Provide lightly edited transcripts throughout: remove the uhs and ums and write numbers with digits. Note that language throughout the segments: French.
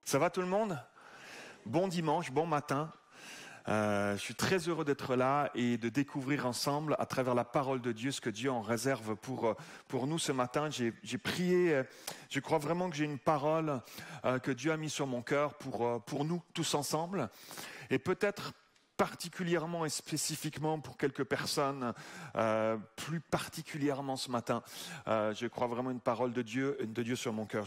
Ça va tout le monde? Bon dimanche, bon matin. Je suis très heureux d'être là et de découvrir ensemble, à travers la parole de Dieu, ce que Dieu en réserve pour nous ce matin. J'ai prié, je crois vraiment que j'ai une parole que Dieu a mise sur mon cœur pour nous tous ensemble. Et peut-être particulièrement et spécifiquement pour quelques personnes, plus particulièrement ce matin, je crois vraiment une parole de Dieu sur mon cœur.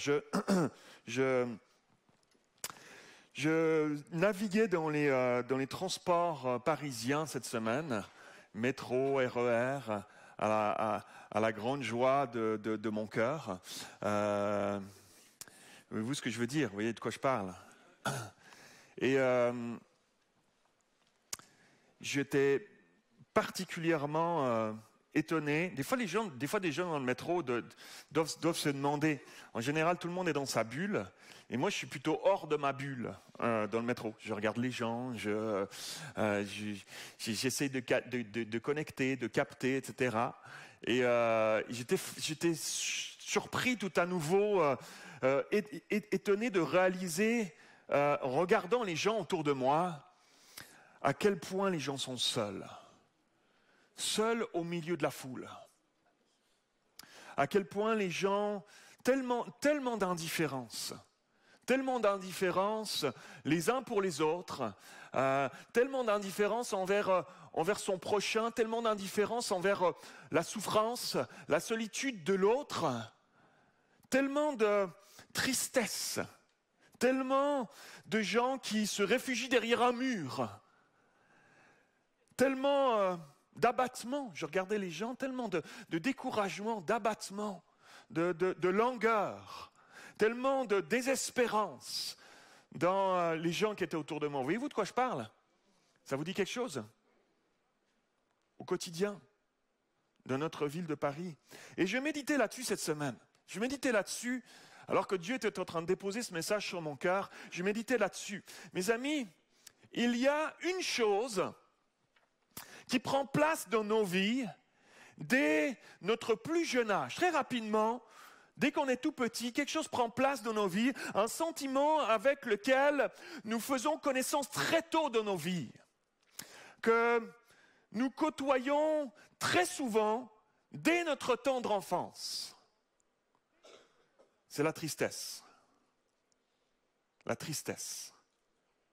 Je naviguais dans les transports parisiens cette semaine, métro, RER, à la grande joie de mon cœur. Voyez-vous ce que je veux dire? Vous voyez de quoi je parle? Et j'étais particulièrement étonné. Des fois, des gens dans le métro doivent se demander. En général, tout le monde est dans sa bulle. Et moi, je suis plutôt hors de ma bulle dans le métro. Je regarde les gens, j'essaie de connecter, de capter, etc. Et j'étais surpris tout à nouveau, étonné de réaliser, en regardant les gens autour de moi, à quel point les gens sont seuls au milieu de la foule. À quel point les gens, tellement d'indifférence les uns pour les autres, tellement d'indifférence envers son prochain, tellement d'indifférence envers la souffrance, la solitude de l'autre, tellement de tristesse, tellement de gens qui se réfugient derrière un mur, tellement d'abattement. Je regardais les gens, tellement de découragement, d'abattement, de langueur, tellement de désespérance dans les gens qui étaient autour de moi. Voyez-vous de quoi je parle? Ça vous dit quelque chose? Au quotidien de notre ville de Paris. Et je méditais là-dessus cette semaine. Je méditais là-dessus, alors que Dieu était en train de déposer ce message sur mon cœur. Je méditais là-dessus. Mes amis, il y a une chose qui prend place dans nos vies dès notre plus jeune âge. Très rapidement, dès qu'on est tout petit, quelque chose prend place dans nos vies, un sentiment avec lequel nous faisons connaissance très tôt dans nos vies, que nous côtoyons très souvent dès notre tendre enfance. C'est la tristesse. La tristesse.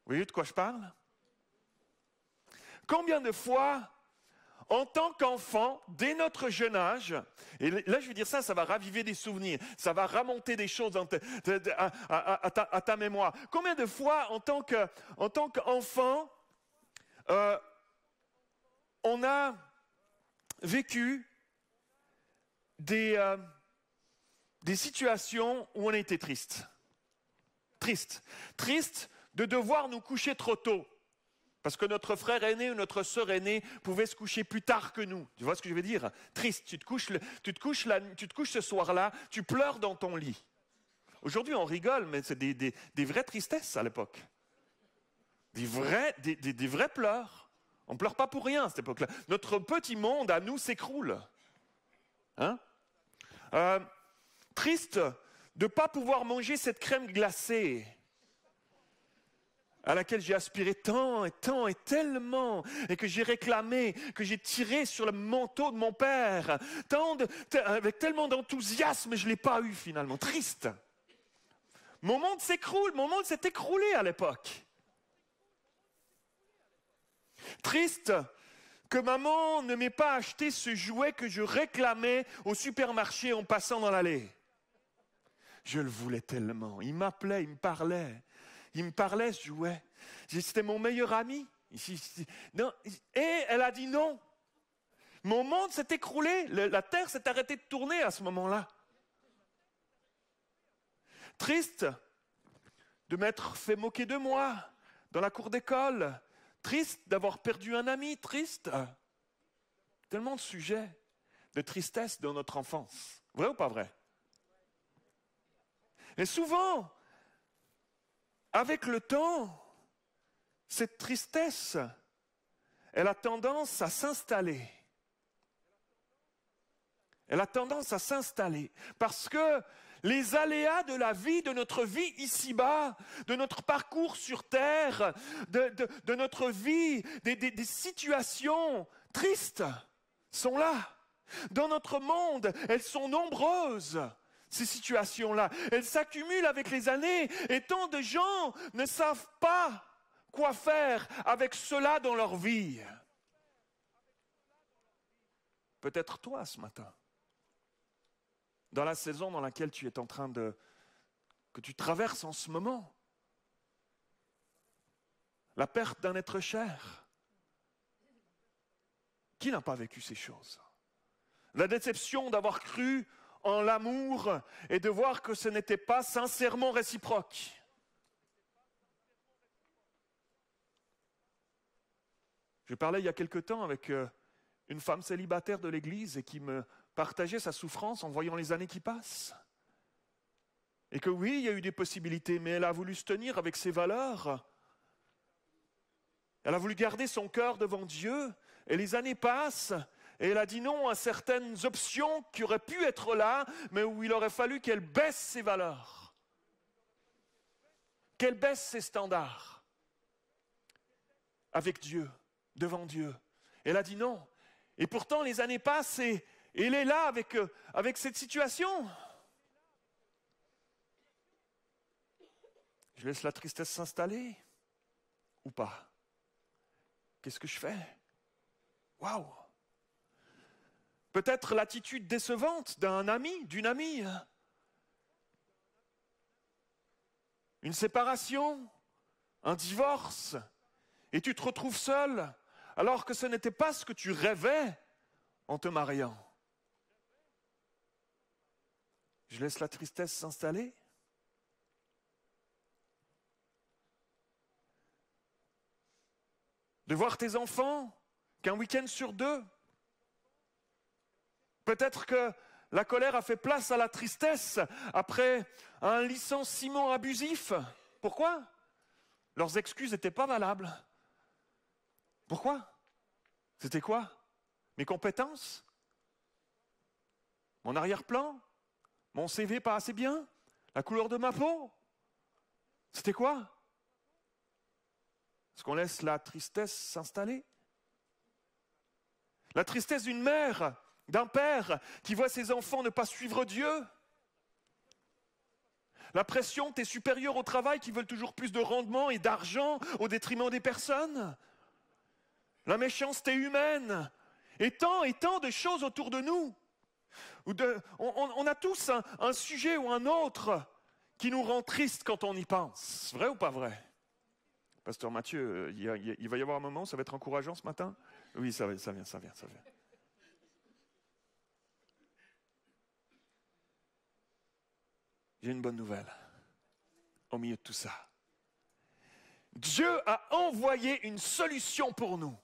Vous voyez de quoi je parle? Combien de fois, en tant qu'enfant, dès notre jeune âge, et là je veux dire ça va raviver des souvenirs, ça va remonter des choses à ta mémoire. Combien de fois, en tant qu'enfant, on a vécu des situations où on était triste. Triste de devoir nous coucher trop tôt. Parce que notre frère aîné ou notre sœur aînée pouvait se coucher plus tard que nous. Tu vois ce que je veux dire? Triste, tu te couches ce soir-là, tu pleures dans ton lit. Aujourd'hui, on rigole, mais c'est des vraies tristesses à l'époque. Des vrais pleurs. On ne pleure pas pour rien à cette époque-là. Notre petit monde, à nous, s'écroule. Hein? Triste de ne pas pouvoir manger cette crème glacée à laquelle j'ai aspiré tant et tellement, et que j'ai réclamé, que j'ai tiré sur le manteau de mon père, avec tellement d'enthousiasme, je ne l'ai pas eu finalement. Triste. Mon monde s'écroule, mon monde s'est écroulé à l'époque. Triste que maman ne m'ait pas acheté ce jouet que je réclamais au supermarché en passant dans l'allée. Je le voulais tellement. Il m'appelait, il me parlait. Il me parlait, ce jouet. C'était mon meilleur ami. Non. Et elle a dit non. Mon monde s'est écroulé. La terre s'est arrêtée de tourner à ce moment-là. Triste de m'être fait moquer de moi dans la cour d'école. Triste d'avoir perdu un ami. Triste. Tellement de sujets de tristesse dans notre enfance. Vrai ou pas vrai? Et souvent, avec le temps, cette tristesse, elle a tendance à s'installer. Parce que les aléas de la vie, de notre vie ici-bas, de notre parcours sur terre, de notre vie, des situations tristes sont là. Dans notre monde, elles sont nombreuses, ces situations-là. Elles s'accumulent avec les années et tant de gens ne savent pas quoi faire avec cela dans leur vie. Peut-être toi ce matin, dans la saison dans laquelle tu es en train que tu traverses en ce moment, la perte d'un être cher. Qui n'a pas vécu ces choses? La déception d'avoir cru en l'amour et de voir que ce n'était pas sincèrement réciproque. Je parlais il y a quelque temps avec une femme célibataire de l'église et qui me partageait sa souffrance en voyant les années qui passent. Et que oui, il y a eu des possibilités, mais elle a voulu se tenir avec ses valeurs. Elle a voulu garder son cœur devant Dieu, et les années passent, et elle a dit non à certaines options qui auraient pu être là, mais où il aurait fallu qu'elle baisse ses valeurs, qu'elle baisse ses standards avec Dieu, devant Dieu. Elle a dit non. Et pourtant, les années passent et elle est là avec cette situation. Je laisse la tristesse s'installer ou pas? Qu'est-ce que je fais? Waouh! Peut-être l'attitude décevante d'un ami, d'une amie. Une séparation, un divorce, et tu te retrouves seul, alors que ce n'était pas ce que tu rêvais en te mariant. Je laisse la tristesse s'installer. De voir tes enfants qu'un week-end sur deux. Peut-être que la colère a fait place à la tristesse après un licenciement abusif. Pourquoi? Leurs excuses n'étaient pas valables. Pourquoi? C'était quoi? Mes compétences? Mon arrière-plan? Mon CV pas assez bien? La couleur de ma peau? C'était quoi? Est-ce qu'on laisse la tristesse s'installer? La tristesse d'une mère, d'un père qui voit ses enfants ne pas suivre Dieu. La pression de tes supérieurs au travail qui veulent toujours plus de rendement et d'argent au détriment des personnes. La méchanceté humaine. Et tant de choses autour de nous. On a tous un sujet ou un autre qui nous rend tristes quand on y pense. Vrai ou pas vrai? Pasteur Mathieu, il va y avoir un moment où ça va être encourageant ce matin? Oui, ça vient. J'ai une bonne nouvelle au milieu de tout ça. Dieu a envoyé une solution pour nous.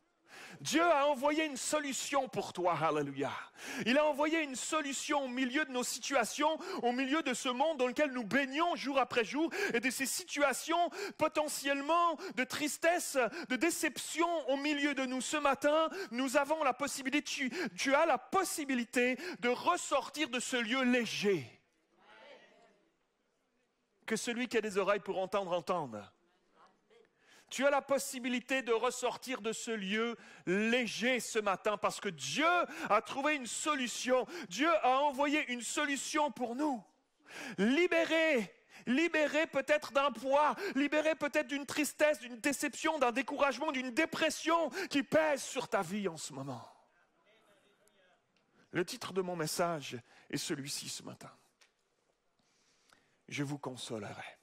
Dieu a envoyé une solution pour toi, alléluia. Il a envoyé une solution au milieu de nos situations, au milieu de ce monde dans lequel nous baignons jour après jour et de ces situations potentiellement de tristesse, de déception au milieu de nous. Ce matin, nous avons la possibilité, tu as la possibilité de ressortir de ce lieu léger. Que celui qui a des oreilles pour entendre, entende. Tu as la possibilité de ressortir de ce lieu léger ce matin parce que Dieu a trouvé une solution. Dieu a envoyé une solution pour nous. Libéré peut-être d'un poids, libéré peut-être d'une tristesse, d'une déception, d'un découragement, d'une dépression qui pèse sur ta vie en ce moment. Le titre de mon message est celui-ci ce matin. Je vous consolerai.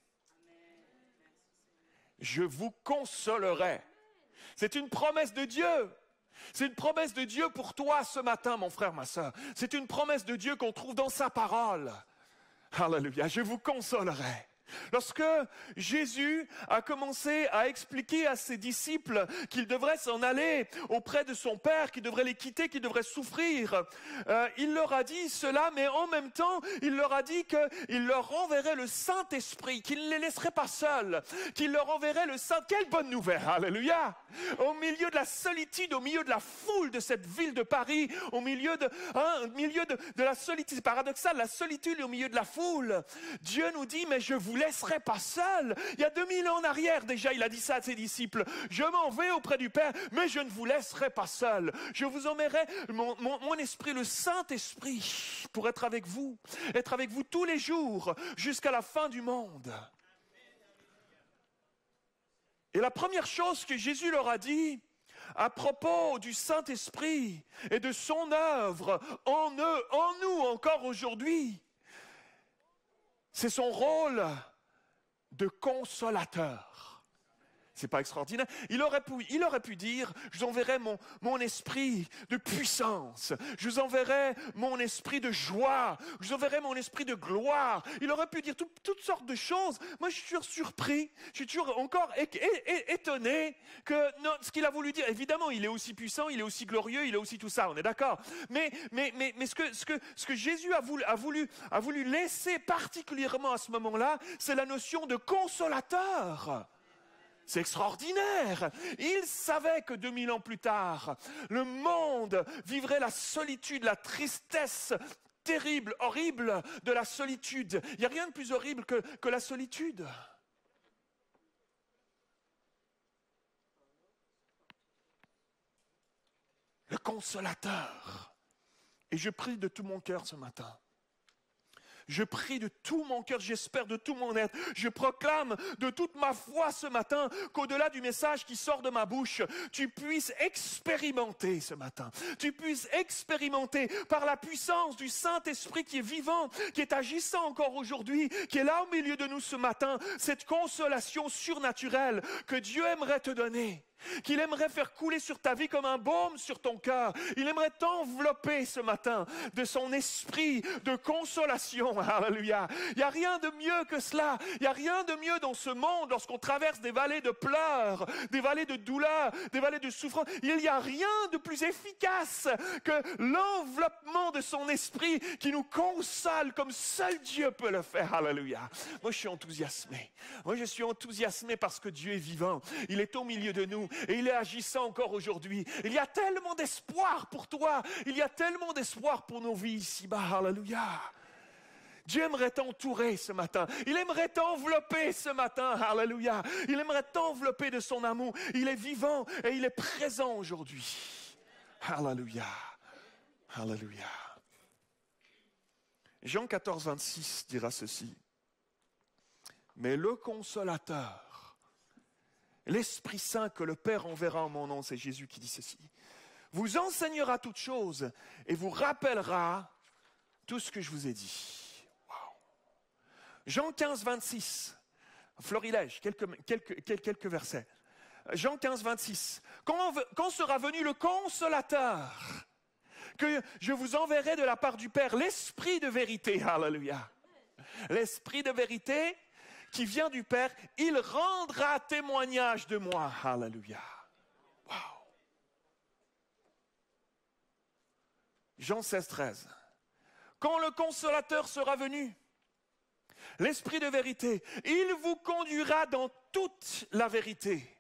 Je vous consolerai. C'est une promesse de Dieu. C'est une promesse de Dieu pour toi ce matin, mon frère, ma soeur. C'est une promesse de Dieu qu'on trouve dans sa parole. Alléluia. Je vous consolerai. Lorsque Jésus a commencé à expliquer à ses disciples qu'il devrait s'en aller auprès de son Père, qu'il devrait les quitter, qu'il devrait souffrir, il leur a dit cela, mais en même temps, il leur a dit qu'il leur enverrait le Saint-Esprit, qu'il ne les laisserait pas seuls, qu'il leur enverrait le Saint... Quelle bonne nouvelle, alléluia! Au milieu de la solitude, au milieu de la foule de cette ville de Paris, au milieu de la solitude, c'est paradoxal, la solitude au milieu de la foule, Dieu nous dit, mais je vous laisserai pas seul. Il y a 2000 ans en arrière déjà, il a dit ça à ses disciples. Je m'en vais auprès du Père, mais je ne vous laisserai pas seul. Je vous enverrai mon esprit, le Saint-Esprit, pour être avec vous tous les jours, jusqu'à la fin du monde. Et la première chose que Jésus leur a dit, à propos du Saint-Esprit et de son œuvre en eux, en nous encore aujourd'hui, c'est son rôle de consolateur. C'est pas extraordinaire? Il aurait pu dire, je vous enverrai mon esprit de puissance, je vous enverrai mon esprit de joie, je vous enverrai mon esprit de gloire. Il aurait pu dire toutes sortes de choses. Moi, je suis toujours surpris, je suis toujours encore étonné que ce qu'il a voulu dire. Évidemment, il est aussi puissant, il est aussi glorieux, il est aussi tout ça, on est d'accord. Mais ce que Jésus a voulu laisser particulièrement à ce moment-là, c'est la notion de consolateur. C'est extraordinaire. Il savait que 2000 ans plus tard, le monde vivrait la solitude, la tristesse terrible, horrible de la solitude. Il n'y a rien de plus horrible que la solitude. Le consolateur. Et je prie de tout mon cœur ce matin. Je prie de tout mon cœur, j'espère de tout mon être. Je proclame de toute ma foi ce matin qu'au-delà du message qui sort de ma bouche, tu puisses expérimenter ce matin. Tu puisses expérimenter par la puissance du Saint-Esprit qui est vivant, qui est agissant encore aujourd'hui, qui est là au milieu de nous ce matin, cette consolation surnaturelle que Dieu aimerait te donner. Qu'il aimerait faire couler sur ta vie comme un baume sur ton cœur. Il aimerait t'envelopper ce matin de son esprit de consolation. Alléluia. Il n'y a rien de mieux que cela. Il n'y a rien de mieux dans ce monde lorsqu'on traverse des vallées de pleurs, des vallées de douleur, des vallées de souffrance. Il n'y a rien de plus efficace que l'enveloppement de son esprit qui nous console comme seul Dieu peut le faire. Alléluia. Moi, je suis enthousiasmé. Moi, je suis enthousiasmé parce que Dieu est vivant. Il est au milieu de nous. Et il est agissant encore aujourd'hui. Il y a tellement d'espoir pour toi. Il y a tellement d'espoir pour nos vies ici-bas. Alléluia. Dieu aimerait t'entourer ce matin. Il aimerait t'envelopper ce matin. Alléluia. Il aimerait t'envelopper de son amour. Il est vivant et il est présent aujourd'hui. Alléluia. Alléluia. Jean 14, 26 dira ceci. Mais le consolateur, l'Esprit Saint que le Père enverra en mon nom, c'est Jésus qui dit ceci, vous enseignera toutes choses et vous rappellera tout ce que je vous ai dit. Wow. Jean 15, 26, florilège, quelques versets. Jean 15, 26. Quand sera venu le consolateur que je vous enverrai de la part du Père, l'Esprit de vérité, alléluia. L'Esprit de vérité qui vient du Père, il rendra témoignage de moi. Alléluia. Wow. Jean 16, 13. Quand le consolateur sera venu, l'Esprit de vérité, il vous conduira dans toute la vérité.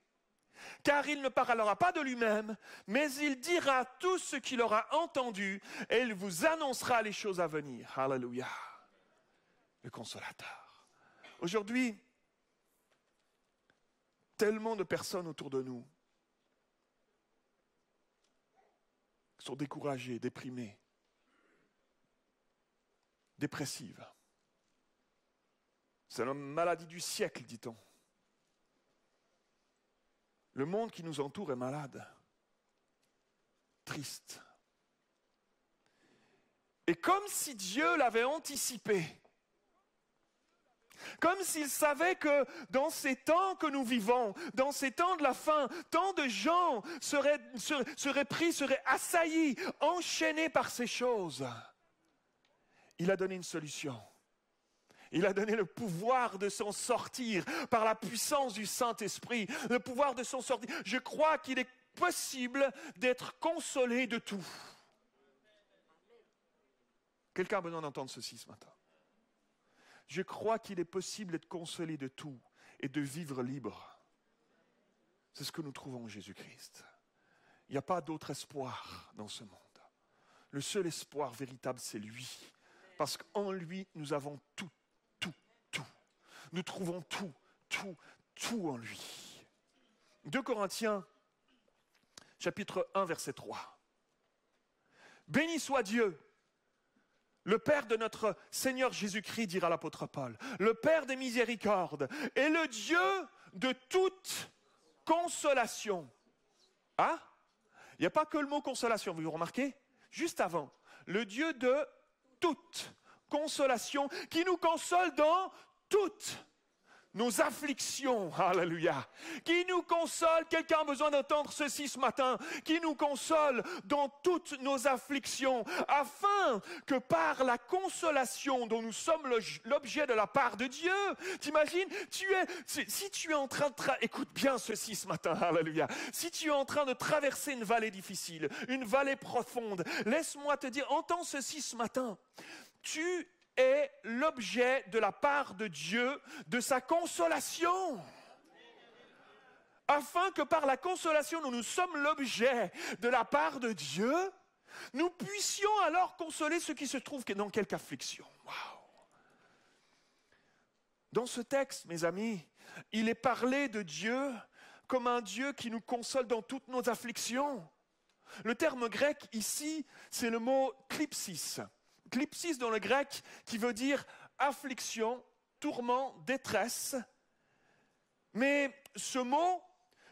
Car il ne parlera pas de lui-même, mais il dira tout ce qu'il aura entendu et il vous annoncera les choses à venir. Alléluia. Le consolateur. Aujourd'hui, tellement de personnes autour de nous sont découragées, déprimées, dépressives. C'est la maladie du siècle, dit-on. Le monde qui nous entoure est malade, triste. Et comme si Dieu l'avait anticipé, comme s'il savait que dans ces temps que nous vivons, dans ces temps de la fin, tant de gens seraient pris, seraient assaillis, enchaînés par ces choses. Il a donné une solution. Il a donné le pouvoir de s'en sortir par la puissance du Saint-Esprit. Le pouvoir de s'en sortir. Je crois qu'il est possible d'être consolé de tout. Quelqu'un a besoin d'entendre ceci ce matin. Je crois qu'il est possible d'être consolé de tout et de vivre libre. C'est ce que nous trouvons en Jésus-Christ. Il n'y a pas d'autre espoir dans ce monde. Le seul espoir véritable, c'est lui. Parce qu'en lui, nous avons tout. Nous trouvons tout en lui. 2 Corinthiens, chapitre 1, verset 3. Béni soit Dieu, le Père de notre Seigneur Jésus-Christ, dira l'apôtre Paul, le Père des miséricordes et le Dieu de toute consolation. Ah, il n'y a pas que le mot consolation, vous remarquez? Juste avant, le Dieu de toute consolation qui nous console dans toutes nos afflictions, alléluia, qui nous console, quelqu'un a besoin d'entendre ceci ce matin, qui nous console dans toutes nos afflictions, afin que par la consolation dont nous sommes l'objet de la part de Dieu, t'imagines, si tu es en train de, écoute bien ceci ce matin, alléluia, si tu es en train de traverser une vallée difficile, une vallée profonde, laisse-moi te dire, entends ceci ce matin, tu est l'objet de la part de Dieu de sa consolation. Afin que par la consolation dont nous sommes l'objet de la part de Dieu, nous puissions alors consoler ceux qui se trouvent dans quelque affliction. Wow. Dans ce texte, mes amis, il est parlé de Dieu comme un Dieu qui nous console dans toutes nos afflictions. Le terme grec ici, c'est le mot klypsis. Klypsis dans le grec qui veut dire affliction, tourment, détresse. Mais ce mot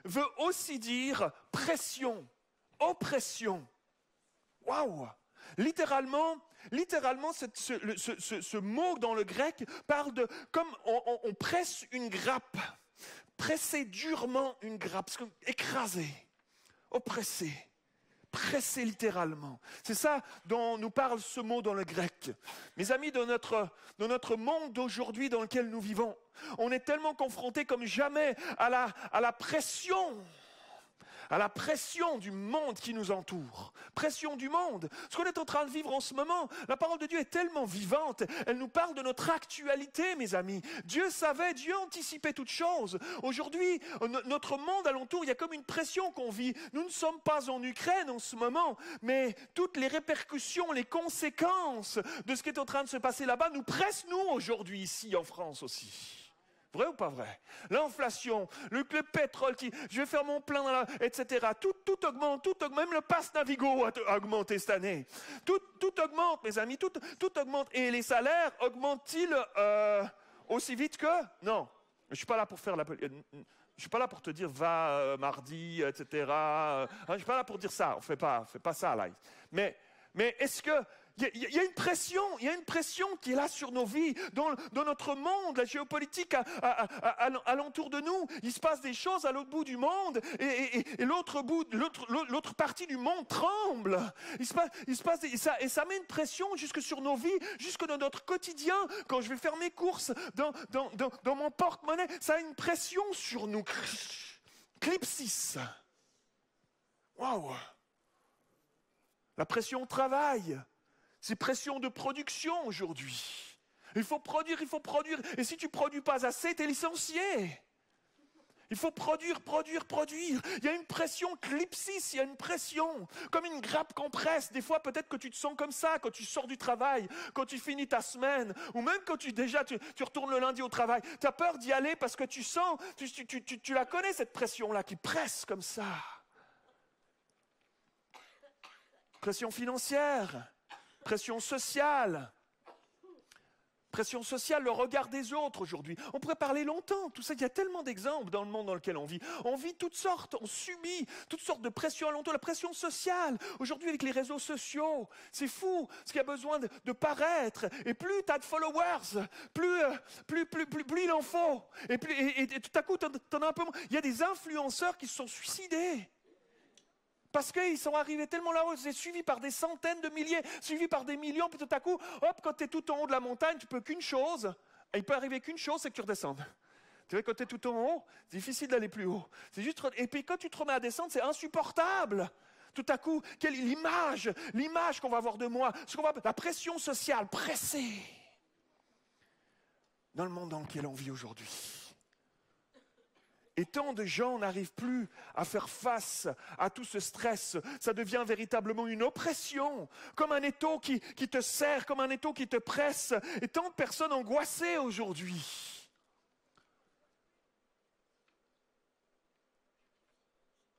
veut aussi dire pression, oppression. Waouh! Littéralement, ce mot dans le grec parle de comme on presse une grappe, presser durement une grappe, écraser, oppresser. Pressé littéralement. C'est ça dont nous parle ce mot dans le grec. Mes amis, dans notre monde d'aujourd'hui dans lequel nous vivons, on est tellement confrontés comme jamais à la pression du monde qui nous entoure. Pression du monde. Ce qu'on est en train de vivre en ce moment, la parole de Dieu est tellement vivante. Elle nous parle de notre actualité, mes amis. Dieu savait, Dieu anticipait toutes choses. Aujourd'hui, notre monde alentour, il y a comme une pression qu'on vit. Nous ne sommes pas en Ukraine en ce moment, mais toutes les répercussions, les conséquences de ce qui est en train de se passer là-bas nous pressent, nous, aujourd'hui, ici en France aussi. Vrai ou pas vrai? L'inflation, le pétrole, je vais faire mon plein, etc. Tout augmente, même le pass Navigo a augmenté cette année. Tout augmente, mes amis, tout augmente. Et les salaires augmentent-ils aussi vite que? Non, je ne suis pas là pour faire je suis pas là pour te dire va mardi, etc. Je ne suis pas là pour dire ça. On fait pas ça là. Mais est-ce que il y a une pression qui est là sur nos vies, dans notre monde, la géopolitique alentour de nous. Il se passe des choses à l'autre bout du monde et l'autre partie du monde tremble. Il se passe et ça met une pression jusque sur nos vies, jusque dans notre quotidien. Quand je vais faire mes courses dans mon porte-monnaie, ça a une pression sur nous. Klypsis. Waouh! La pression au travail. C'est pression de production aujourd'hui. Il faut produire. Et si tu ne produis pas assez, tu es licencié. Il faut produire. Il y a une pression klypsis, il y a une pression. Comme une grappe qu'on presse. Des fois, peut-être que tu te sens comme ça quand tu sors du travail, quand tu finis ta semaine, ou même quand tu retournes le lundi au travail. Tu as peur d'y aller parce que tu sens, tu la connais cette pression-là qui presse comme ça. Pression financière. Pression sociale, le regard des autres aujourd'hui. On pourrait parler longtemps, tout ça, il y a tellement d'exemples dans le monde dans lequel on vit. On vit toutes sortes, on subit toutes sortes de pressions alentour, la pression sociale. Aujourd'hui avec les réseaux sociaux, c'est fou, ce qu'il y a besoin de paraître. Et plus tu as de followers, plus il en faut. Et tout à coup, t'en as un peu moins. Il y a des influenceurs qui se sont suicidés. Parce qu'ils sont arrivés tellement là-haut, c'est suivi par des centaines de milliers, suivi par des millions, puis tout à coup, hop, quand tu es tout en haut de la montagne, tu peux qu'une chose, il peut arriver qu'une chose, c'est que tu redescendes. Tu vois, quand tu es tout en haut, c'est difficile d'aller plus haut. C'est juste, et puis quand tu te remets à descendre, c'est insupportable. Tout à coup, l'image qu'on va avoir de moi, la pression sociale, pressée. Dans le monde dans lequel on vit aujourd'hui. Et tant de gens n'arrivent plus à faire face à tout ce stress. Ça devient véritablement une oppression, comme un étau qui te serre, comme un étau qui te presse. Et tant de personnes angoissées aujourd'hui.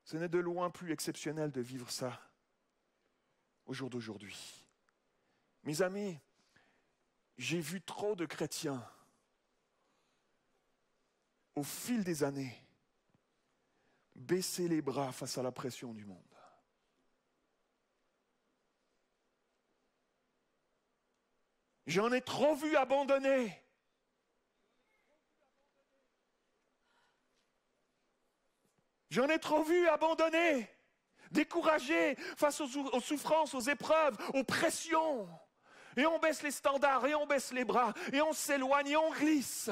Ce n'est de loin plus exceptionnel de vivre ça au jour d'aujourd'hui. Mes amis, j'ai vu trop de chrétiens au fil des années baisser les bras face à la pression du monde. J'en ai trop vu abandonner. J'en ai trop vu abandonner, découragés face aux souffrances, aux épreuves, aux pressions. Et on baisse les standards, et on baisse les bras, et on s'éloigne, et on glisse.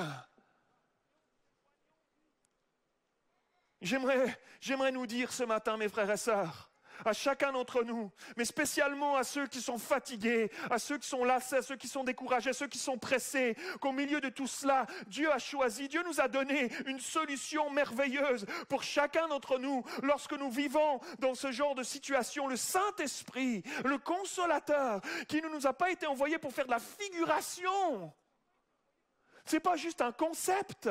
J'aimerais nous dire ce matin, mes frères et sœurs, à chacun d'entre nous, mais spécialement à ceux qui sont fatigués, à ceux qui sont lassés, à ceux qui sont découragés, à ceux qui sont pressés, qu'au milieu de tout cela, Dieu a choisi, Dieu nous a donné une solution merveilleuse pour chacun d'entre nous. Lorsque nous vivons dans ce genre de situation, le Saint-Esprit, le Consolateur, qui ne nous a pas été envoyé pour faire de la figuration. Ce n'est pas juste un concept.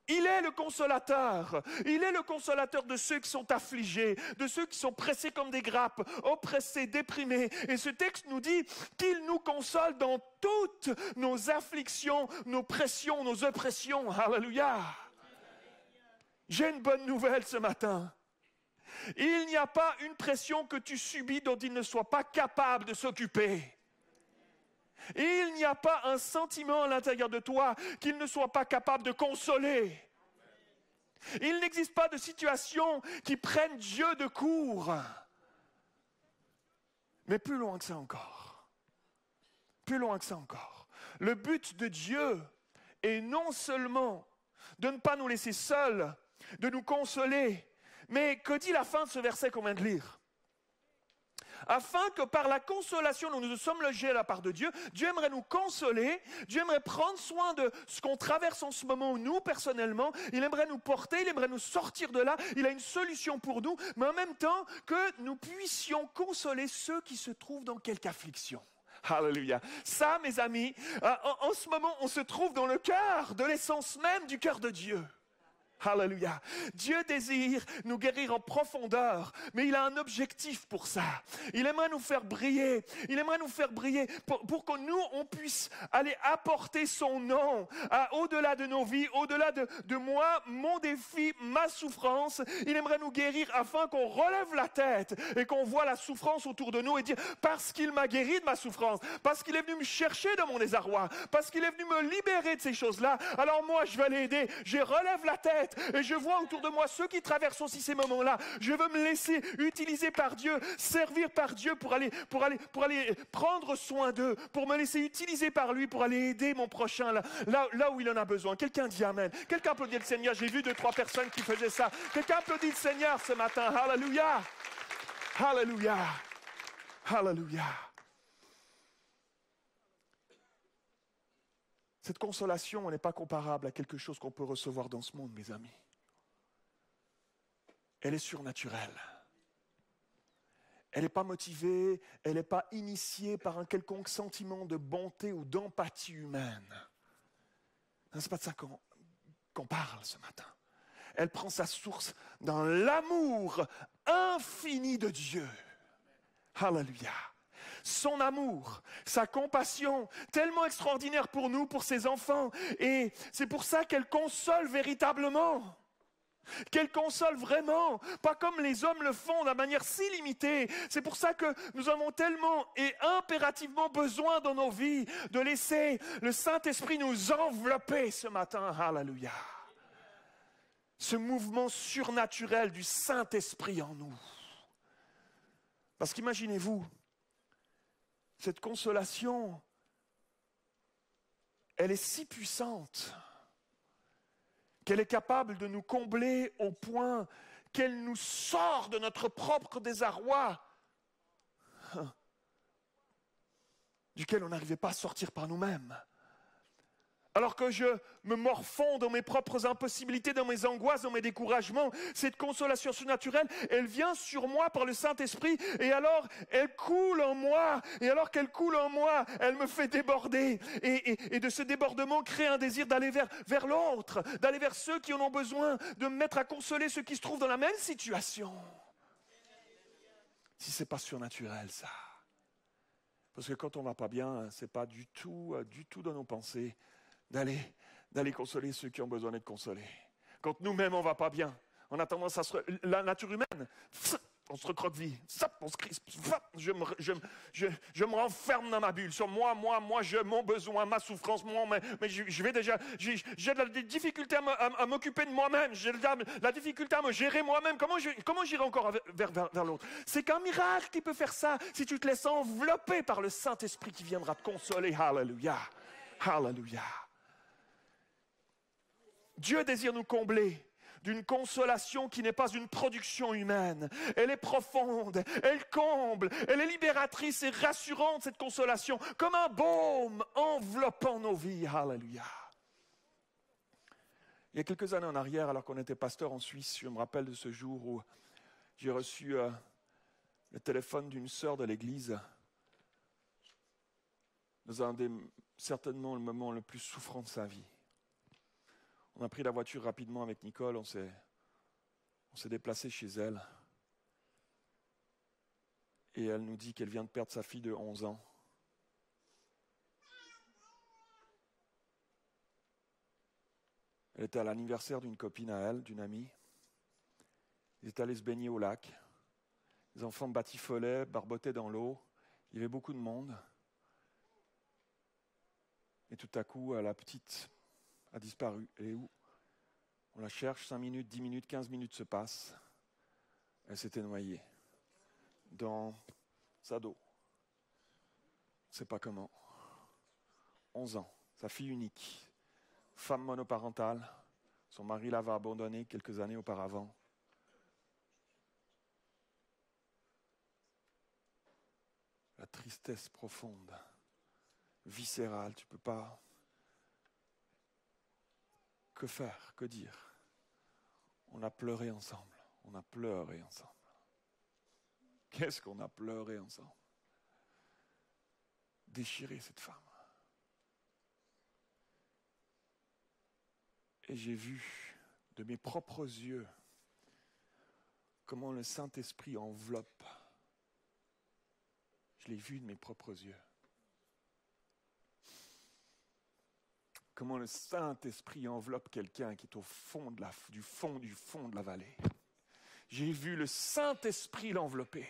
Il est le consolateur. Il est le consolateur de ceux qui sont affligés, de ceux qui sont pressés comme des grappes, oppressés, déprimés. Et ce texte nous dit qu'il nous console dans toutes nos afflictions, nos pressions, nos oppressions. Alléluia. J'ai une bonne nouvelle ce matin. Il n'y a pas une pression que tu subis dont il ne soit pas capable de s'occuper. Il n'y a pas un sentiment à l'intérieur de toi qu'il ne soit pas capable de consoler. Il n'existe pas de situation qui prenne Dieu de court. Mais plus loin que ça encore. Plus loin que ça encore. Le but de Dieu est non seulement de ne pas nous laisser seuls, de nous consoler, mais que dit la fin de ce verset qu'on vient de lire ? Afin que par la consolation dont nous sommes logés à la part de Dieu, Dieu aimerait nous consoler, Dieu aimerait prendre soin de ce qu'on traverse en ce moment, nous personnellement, il aimerait nous porter, il aimerait nous sortir de là, il a une solution pour nous, mais en même temps que nous puissions consoler ceux qui se trouvent dans quelque affliction. Alléluia. Ça, mes amis, en ce moment, on se trouve dans le cœur de l'essence même du cœur de Dieu. Alléluia. Dieu désire nous guérir en profondeur, mais il a un objectif pour ça. Il aimerait nous faire briller. Il aimerait nous faire briller pour que nous, on puisse aller apporter son nom au-delà de nos vies, au-delà de moi, mon défi, ma souffrance. Il aimerait nous guérir afin qu'on relève la tête et qu'on voit la souffrance autour de nous et dire parce qu'il m'a guéri de ma souffrance, parce qu'il est venu me chercher dans mon désarroi, parce qu'il est venu me libérer de ces choses-là, alors moi je vais l'aider. Je relève la tête. Et je vois autour de moi ceux qui traversent aussi ces moments-là. Je veux me laisser utiliser par Dieu, servir par Dieu pour aller prendre soin d'eux, pour me laisser utiliser par lui, pour aller aider mon prochain là où il en a besoin. Quelqu'un dit Amen. Quelqu'un applaudit le Seigneur. J'ai vu 2-3 personnes qui faisaient ça. Quelqu'un applaudit le Seigneur ce matin. Alléluia. Alléluia. Alléluia. Cette consolation n'est pas comparable à quelque chose qu'on peut recevoir dans ce monde, mes amis. Elle est surnaturelle. Elle n'est pas motivée, elle n'est pas initiée par un quelconque sentiment de bonté ou d'empathie humaine. Ce n'est pas de ça qu'on parle ce matin. Elle prend sa source dans l'amour infini de Dieu. Alléluia. Son amour, sa compassion, tellement extraordinaire pour nous, pour ses enfants. Et c'est pour ça qu'elle console véritablement. Qu'elle console vraiment, pas comme les hommes le font de manière si limitée. C'est pour ça que nous avons tellement et impérativement besoin dans nos vies de laisser le Saint-Esprit nous envelopper ce matin. Alléluia. Ce mouvement surnaturel du Saint-Esprit en nous. Parce qu'imaginez-vous, cette consolation, elle est si puissante qu'elle est capable de nous combler au point qu'elle nous sort de notre propre désarroi, duquel on n'arrivait pas à sortir par nous-mêmes. Alors que je me morfonds dans mes propres impossibilités, dans mes angoisses, dans mes découragements, cette consolation surnaturelle, elle vient sur moi par le Saint-Esprit et alors elle coule en moi. Et alors qu'elle coule en moi, elle me fait déborder. Et de ce débordement crée un désir d'aller vers l'autre, d'aller vers ceux qui en ont besoin, de me mettre à consoler ceux qui se trouvent dans la même situation. Si ce n'est pas surnaturel, ça. Parce que quand on ne va pas bien, ce n'est pas du tout dans nos pensées d'aller consoler ceux qui ont besoin d'être consolés. Quand nous-mêmes, on ne va pas bien, on a tendance à la nature humaine, on se recroqueville, on se crispe, je me renferme dans ma bulle, sur moi, mon besoin, ma souffrance, mais je vais déjà, j'ai des difficultés à m'occuper de moi-même, j'ai la difficulté à me gérer moi-même, comment j'irai encore vers l'autre? C'est qu'un miracle qui peut faire ça, si tu te laisses envelopper par le Saint-Esprit qui viendra te consoler. Alléluia, alléluia. Dieu désire nous combler d'une consolation qui n'est pas une production humaine. Elle est profonde, elle comble, elle est libératrice et rassurante, cette consolation, comme un baume enveloppant nos vies. Alléluia. Il y a quelques années en arrière, alors qu'on était pasteur en Suisse, je me rappelle de ce jour où j'ai reçu le téléphone d'une sœur de l'église dans certainement le moment le plus souffrant de sa vie. On a pris la voiture rapidement avec Nicole, on s'est déplacé chez elle. Et elle nous dit qu'elle vient de perdre sa fille de 11 ans. Elle était à l'anniversaire d'une copine à elle, d'une amie. Ils étaient allés se baigner au lac. Les enfants batifolaient, barbotaient dans l'eau. Il y avait beaucoup de monde. Et tout à coup, la petite a disparu. Elle est où? On la cherche, 5 minutes, 10 minutes, 15 minutes se passent. Elle s'était noyée dans sa dos. On ne sait pas comment. 11 ans, sa fille unique, femme monoparentale. Son mari l'avait abandonnée quelques années auparavant. La tristesse profonde, viscérale, tu ne peux pas... Que faire? Que dire? On a pleuré ensemble. On a pleuré ensemble. Qu'est-ce qu'on a pleuré ensemble? Déchiré cette femme. Et j'ai vu de mes propres yeux comment le Saint-Esprit enveloppe. Je l'ai vu de mes propres yeux. Comment le Saint-Esprit enveloppe quelqu'un qui est au fond du fond de la vallée. J'ai vu le Saint-Esprit l'envelopper.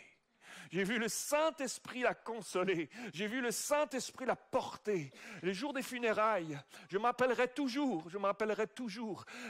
J'ai vu le Saint-Esprit la consoler. J'ai vu le Saint-Esprit la porter. Les jours des funérailles, je me rappellerai toujours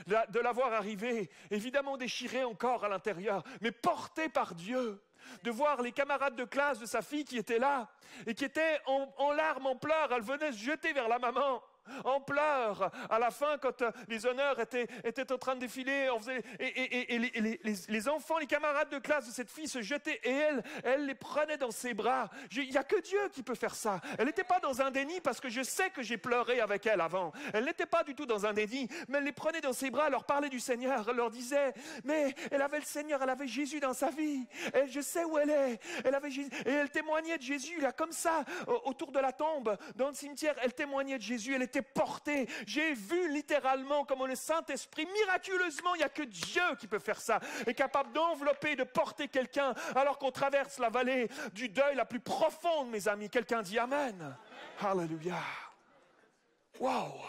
de la voir arriver, évidemment déchirée encore à l'intérieur, mais portée par Dieu. De voir les camarades de classe de sa fille qui étaient là et qui étaient en larmes, en pleurs. Elle venait se jeter vers la maman. En pleurs, à la fin, quand les honneurs étaient en train de défiler, les enfants, les camarades de classe de cette fille se jetaient et elle les prenait dans ses bras. Il n'y a que Dieu qui peut faire ça. Elle n'était pas dans un déni parce que je sais que j'ai pleuré avec elle avant. Elle n'était pas du tout dans un déni, mais elle les prenait dans ses bras, elle leur parlait du Seigneur, elle leur disait, mais elle avait le Seigneur, elle avait Jésus dans sa vie. Et je sais où elle est. Elle avait Jésus, et elle témoignait de Jésus, là, comme ça, autour de la tombe, dans le cimetière. Elle témoignait de Jésus, elle était porté. J'ai vu littéralement comment le Saint-Esprit, miraculeusement, il n'y a que Dieu qui peut faire ça, est capable d'envelopper, de porter quelqu'un alors qu'on traverse la vallée du deuil la plus profonde, mes amis. Quelqu'un dit Amen. Alléluia. Wow.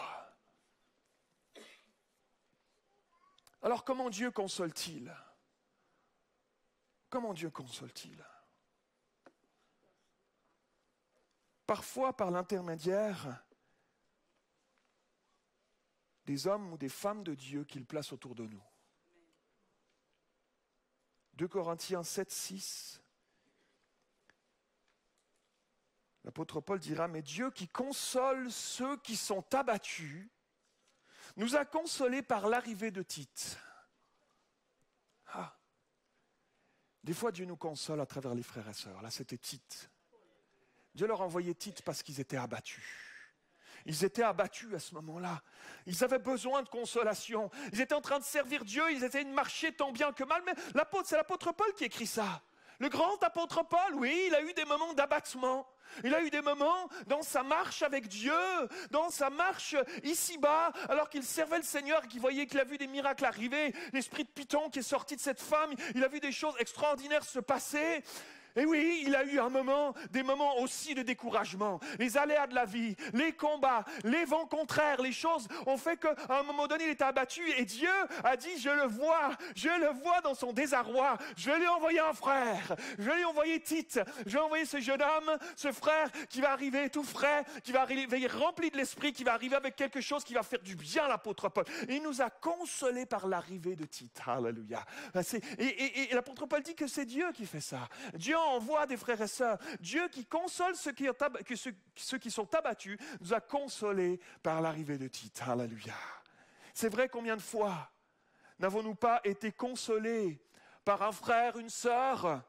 Alors comment Dieu console-t-il? Comment Dieu console-t-il? Parfois par l'intermédiaire des hommes ou des femmes de Dieu qu'il place autour de nous. 2 Corinthiens 7, 6. L'apôtre Paul dira, mais Dieu qui console ceux qui sont abattus, nous a consolés par l'arrivée de Tite. Ah. Des fois, Dieu nous console à travers les frères et sœurs. Là, c'était Tite. Dieu leur envoyait Tite parce qu'ils étaient abattus. Ils étaient abattus à ce moment-là. Ils avaient besoin de consolation. Ils étaient en train de servir Dieu. Ils étaient de marcher tant bien que mal. Mais c'est l'apôtre Paul qui écrit ça. Le grand apôtre Paul, oui, il a eu des moments d'abattement. Il a eu des moments dans sa marche avec Dieu, dans sa marche ici-bas, alors qu'il servait le Seigneur et qu'il voyait qu'il a vu des miracles arriver, l'esprit de Python qui est sorti de cette femme, il a vu des choses extraordinaires se passer. Et oui, il a eu des moments aussi de découragement. Les aléas de la vie, les combats, les vents contraires, les choses ont fait qu'à un moment donné, il était abattu. Et Dieu a dit, je le vois dans son désarroi. Je vais lui envoyer un frère. Je vais lui envoyer Tite. Je vais envoyer ce jeune homme, ce frère qui va arriver tout frais, qui va arriver rempli de l'esprit, qui va arriver avec quelque chose qui va faire du bien à l'apôtre Paul. Et il nous a consolés par l'arrivée de Tite. Alléluia. Et l'apôtre Paul dit que c'est Dieu qui fait ça. Dieu envoie des frères et sœurs. Dieu qui console ceux qui sont abattus, nous a consolés par l'arrivée de Tite. Alléluia. C'est vrai, combien de fois n'avons-nous pas été consolés par un frère, une sœur,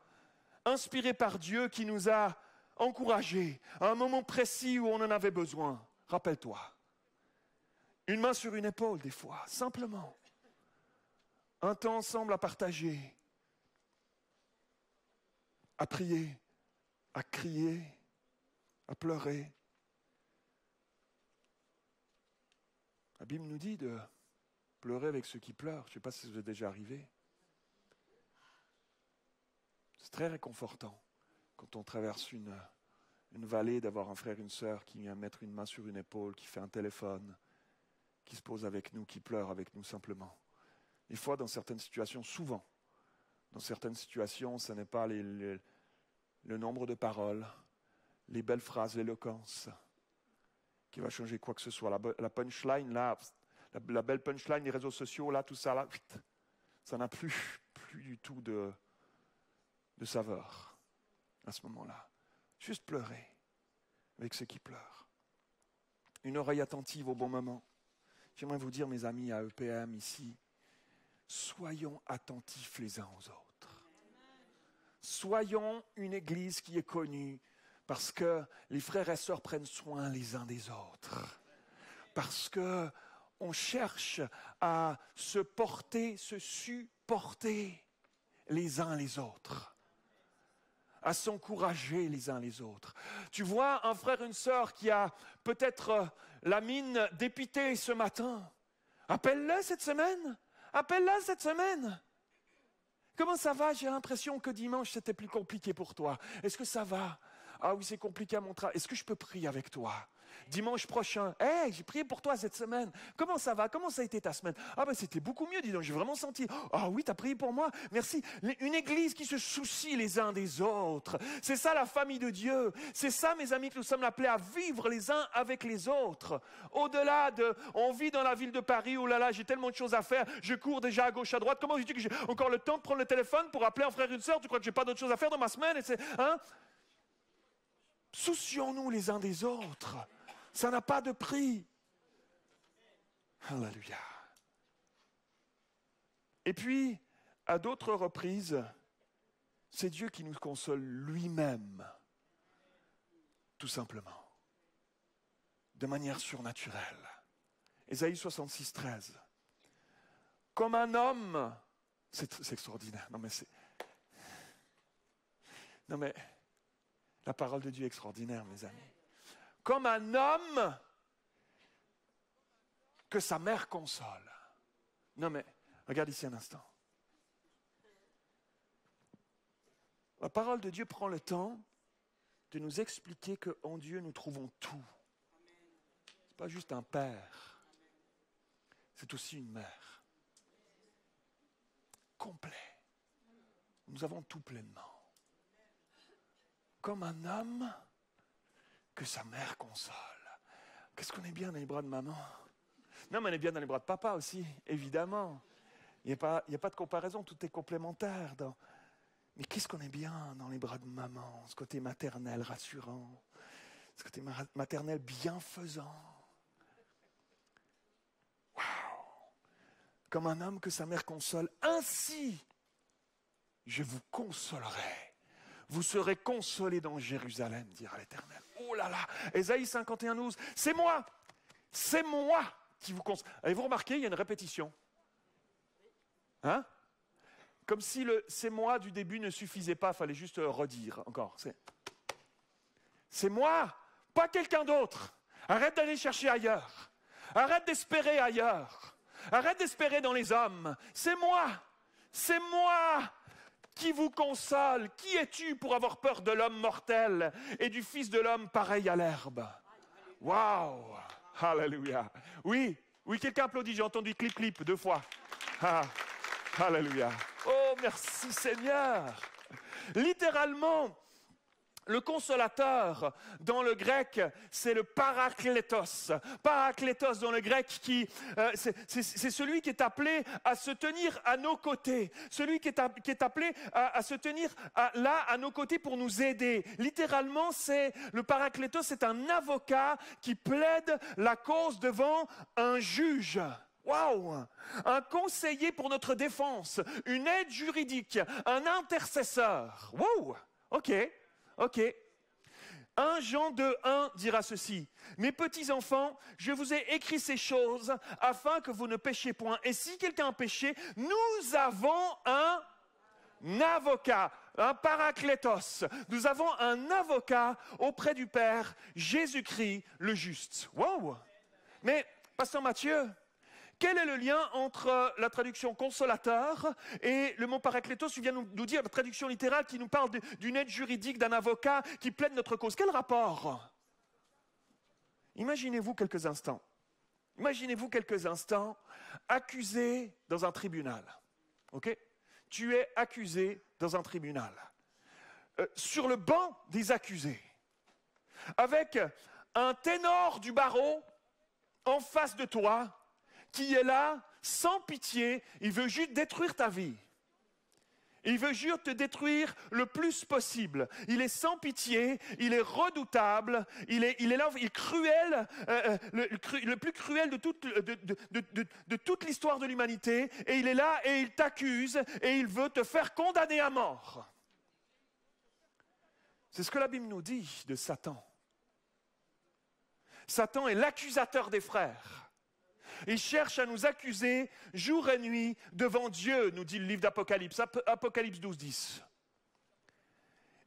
inspirés par Dieu qui nous a encouragés à un moment précis où on en avait besoin. Rappelle-toi. Une main sur une épaule des fois, simplement. Un temps ensemble à partager. À prier, à crier, à pleurer. La Bible nous dit de pleurer avec ceux qui pleurent. Je ne sais pas si ça vous est déjà arrivé. C'est très réconfortant quand on traverse une vallée d'avoir un frère, une sœur qui vient mettre une main sur une épaule, qui fait un téléphone, qui se pose avec nous, qui pleure avec nous simplement. Des fois, dans certaines situations, souvent, dans certaines situations, ce n'est pas le nombre de paroles, les belles phrases, l'éloquence qui va changer quoi que ce soit. La punchline, là, la belle punchline des réseaux sociaux, là, tout ça, là, ça n'a plus du tout de saveur à ce moment-là. Juste pleurer avec ceux qui pleurent. Une oreille attentive au bon moment. J'aimerais vous dire, mes amis à EPM ici, soyons attentifs les uns aux autres. Soyons une église qui est connue parce que les frères et sœurs prennent soin les uns des autres. Parce qu'on cherche à se porter, se supporter les uns les autres. À s'encourager les uns les autres. Tu vois un frère, une sœur qui a peut-être la mine dépitée ce matin. Appelle-le cette semaine. Appelle-la cette semaine. Comment ça va? J'ai l'impression que dimanche, c'était plus compliqué pour toi. Est-ce que ça va? Ah oui, c'est compliqué à mon travail. Est-ce que je peux prier avec toi? Dimanche prochain, hey, j'ai prié pour toi cette semaine. Comment ça va? Comment ça a été ta semaine? Ah ben c'était beaucoup mieux, dis donc, j'ai vraiment senti. Ah oui, tu as prié pour moi? Merci. Une église qui se soucie les uns des autres. C'est ça la famille de Dieu. C'est ça, mes amis, que nous sommes appelés à vivre les uns avec les autres. Au-delà on vit dans la ville de Paris, oh là là, j'ai tellement de choses à faire, je cours déjà à gauche, à droite. Comment dis-tu que j'ai encore le temps de prendre le téléphone pour appeler un frère, une sœur? Tu crois que j'ai pas d'autres choses à faire dans ma semaine? Soucions-nous les uns des autres. Ça n'a pas de prix. Alléluia. Et puis, à d'autres reprises, c'est Dieu qui nous console lui-même, tout simplement, de manière surnaturelle. Ésaïe 66, 13. Comme un homme, c'est extraordinaire. Non mais, la parole de Dieu est extraordinaire, mes amis. Comme un homme que sa mère console. Non mais, regarde ici un instant. La parole de Dieu prend le temps de nous expliquer qu'en Dieu, nous trouvons tout. Ce n'est pas juste un père, c'est aussi une mère. Complet. Nous avons tout pleinement. Comme un homme que sa mère console. Qu'est-ce qu'on est bien dans les bras de maman? Non, mais on est bien dans les bras de papa aussi, évidemment. Il n'y a pas de comparaison, tout est complémentaire. Mais qu'est-ce qu'on est bien dans les bras de maman, ce côté maternel, rassurant. ce côté maternel bienfaisant. Waouh! Comme un homme que sa mère console, ainsi je vous consolerai. Vous serez consolés dans Jérusalem, dira l'Éternel. Oh là là, Ésaïe 51, 12, c'est moi qui vous console. Avez-vous remarqué, il y a une répétition. Hein? Comme si le « c'est moi » du début ne suffisait pas, il fallait juste redire encore. C'est moi, pas quelqu'un d'autre. Arrête d'aller chercher ailleurs. Arrête d'espérer ailleurs. Arrête d'espérer dans les hommes. C'est moi qui vous console. Qui es-tu pour avoir peur de l'homme mortel et du Fils de l'homme pareil à l'herbe? Waouh! Alléluia! Oui, quelqu'un applaudit, j'ai entendu clip clip 2 fois. Ah, alléluia! Oh, merci Seigneur! Littéralement, le consolateur, dans le grec, c'est le paraklétos. Paraklétos, dans le grec, c'est celui qui est appelé à se tenir à nos côtés. Celui qui est appelé à se tenir là, à nos côtés pour nous aider. Littéralement, le paraklétos, c'est un avocat qui plaide la cause devant un juge. Waouh! Un conseiller pour notre défense, une aide juridique, un intercesseur. Wow! Ok. 1 Jean 2:1 dira ceci. Mes petits enfants, je vous ai écrit ces choses afin que vous ne péchiez point. Et si quelqu'un a péché, nous avons un avocat, un paraklétos. Nous avons un avocat auprès du Père, Jésus-Christ le juste. Wow! Mais, pasteur Mathieu, quel est le lien entre la traduction consolateur et le mot paraklétos? Tu viens nous dire la traduction littérale qui nous parle d'une aide juridique, d'un avocat qui plaide notre cause. Quel rapport? Imaginez-vous quelques instants accusé dans un tribunal. Ok? Tu es accusé dans un tribunal. Sur le banc des accusés, avec un ténor du barreau en face de toi, qui est là, sans pitié, il veut juste détruire ta vie. Il veut juste te détruire le plus possible. Il est sans pitié, il est redoutable, il est là, il est cruel, le plus cruel de toute l'histoire de l'humanité. Et il est là et il t'accuse et il veut te faire condamner à mort. C'est ce que la Bible nous dit de Satan. Satan est l'accusateur des frères. Il cherche à nous accuser jour et nuit devant Dieu, nous dit le livre d'Apocalypse, Apocalypse 12, 10.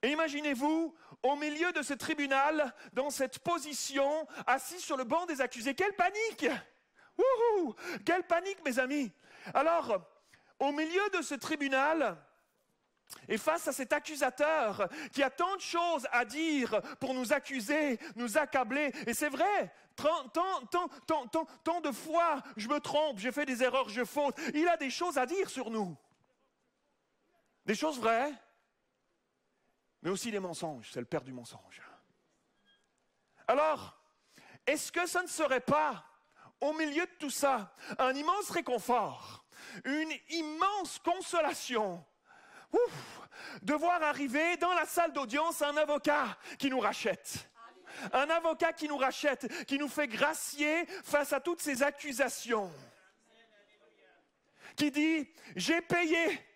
Et imaginez-vous, au milieu de ce tribunal, dans cette position, assis sur le banc des accusés. Quelle panique! Wouhou! Quelle panique, mes amis! Alors, au milieu de ce tribunal, et face à cet accusateur qui a tant de choses à dire pour nous accuser, nous accabler, et c'est vrai, tant de fois je me trompe, je fais des erreurs, je faute, il a des choses à dire sur nous. Des choses vraies, mais aussi des mensonges, c'est le père du mensonge. Alors, est-ce que ça ne serait pas, au milieu de tout ça, un immense réconfort, une immense consolation, de voir arriver dans la salle d'audience un avocat qui nous rachète. Un avocat qui nous rachète, qui nous fait gracier face à toutes ces accusations. Qui dit, j'ai payé